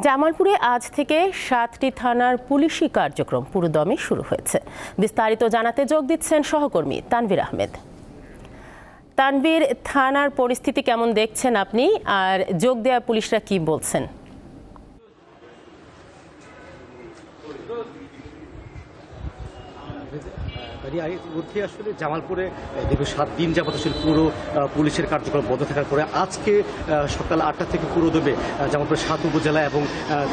জামালপুরে আজ থেকে 7টি থানার পুলিশি কার্যক্রম পুরোদমে শুরু হয়েছে। বিস্তারিত জানাতে যোগ দিচ্ছেন সহকর্মী তানভীর আহমেদ। তানভীর, থানার পরিস্থিতি কেমন দেখছেন আপনি, আর যোগ দেয়া পুলিশরা কি বলছেন? আসলে জামালপুরে দীর্ঘ 7 দিন যাবত আসলে পুরো পুলিশের কার্যক্রম বন্ধ থাকার পরে আজকে সকাল 8টা থেকে পুরোদমে জামালপুর 7 উপজেলা এবং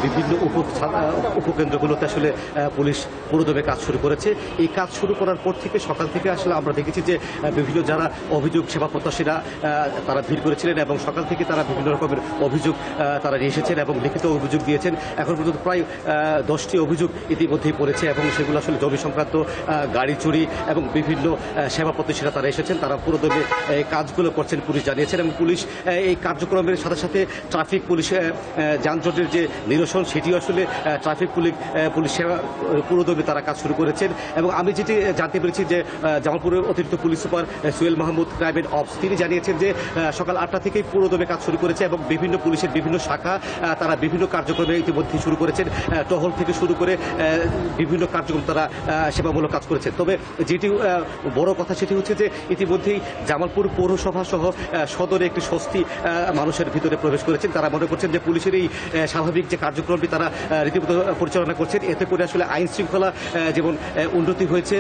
বিভিন্ন উপকেন্দ্রগুলোতে আসলে পুলিশ পুরোদমে কাজ শুরু করেছে। এই কাজ শুরু করার পর থেকে সকাল থেকে আসলে আমরা দেখেছি যে বিভিন্ন যারা অভিযোগ সেবা প্রত্যাশীরা তারা ভিড় করেছিলেন এবং সকাল থেকে তারা বিভিন্ন রকমের অভিযোগ তারা নিয়ে এসেছেন এবং লিখিত অভিযোগ দিয়েছেন। এখন পর্যন্ত প্রায় 10টি অভিযোগ ইতিমধ্যেই পড়েছে এবং সেগুলো আসলে জমি সংক্রান্ত, গাড়ি চুরি এবং বিভিন্ন সেবা প্রতিষ্ঠানে তারা এসেছেন। তারা পুরোদমে কাজগুলো করছেন পুলিশ জানিয়েছেন এবং পুলিশ এই কার্যক্রমের সাথে সাথে ট্রাফিক পুলিশ যানজটের যে নিরসন সেটিও আসলে ট্রাফিক পুলিশ সেবা পুরোদমে তারা কাজ শুরু করেছেন। এবং আমি যেটি জানতে পেরেছি যে জামালপুরের অতিরিক্ত police super Sohel Mahmud crime and ops তিনি জানিয়েছেন যে সকাল 8টা থেকেই পুরোদমে কাজ শুরু করেছে এবং বিভিন্ন পুলিশের বিভিন্ন শাখা তারা বিভিন্ন কার্যক্রমে ইতিমধ্যে শুরু করেছেন। টহল থেকে শুরু করে বিভিন্ন কার্যক্রম তারা সেবামূলক কাজ করেছেন। তবে যেটি বড় কথা সেটি হচ্ছে যে ইতিমধ্যেই জামালপুর পৌরসভা সহ সদরে একটি স্বস্তি মানুষের ভিতরে প্রবেশ করেছেন। তারা মনে করছেন যে পুলিশের এই স্বাভাবিক যে কার্যক্রমটি তারা রীতিমতো পরিচালনা করছেন, এতে করে আসলে আইন শৃঙ্খলা যেমন উন্নতি হয়েছে,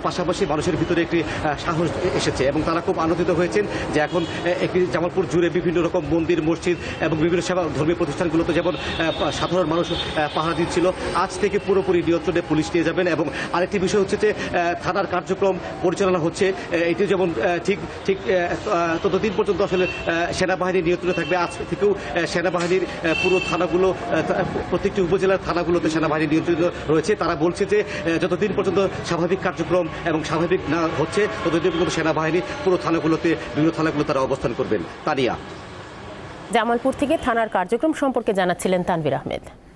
পাশাপাশি মানুষের ভিতরে একটি সাহস এসেছে এবং তারা খুব আনন্দিত হয়েছেন যে এখন একটি জামালপুর জুড়ে বিভিন্ন রকম মন্দির, মসজিদ এবং বিভিন্ন সেবা ধর্মীয় প্রতিষ্ঠানগুলোতে যেমন সাধারণ মানুষ পাহারা দিচ্ছিল, আজ থেকে পুরোপুরি নিয়ন্ত্রণে পুলিশ নিয়ে যাবেন। এবং আরেকটি বিষয় হচ্ছে যে থানার কার্যক্রম পরিচালনা হচ্ছে এটি যেমন ঠিক ততদিন পর্যন্ত আসলে সেনাবাহিনীর নিয়ন্ত্রণে থাকবে। আজ থেকেও সেনাবাহিনীর পুরো থানাগুলো, প্রত্যেকটি উপজেলার থানাগুলোতে সেনাবাহিনীর নিয়ন্ত্রণ রয়েছে। তারা বলছে যে যতদিন পর্যন্ত স্বাভাবিক কার্যক্রম এবং স্বাভাবিক না হচ্ছে ততদিন পর্যন্ত সেনাবাহিনী পুরো থানাগুলোতে, বিভিন্ন থানাগুলো তারা অবস্থান করবেন। তানিয়া, জামালপুর থেকে থানার কার্যক্রম সম্পর্কে জানাচ্ছিলেন তানভীর আহমেদ।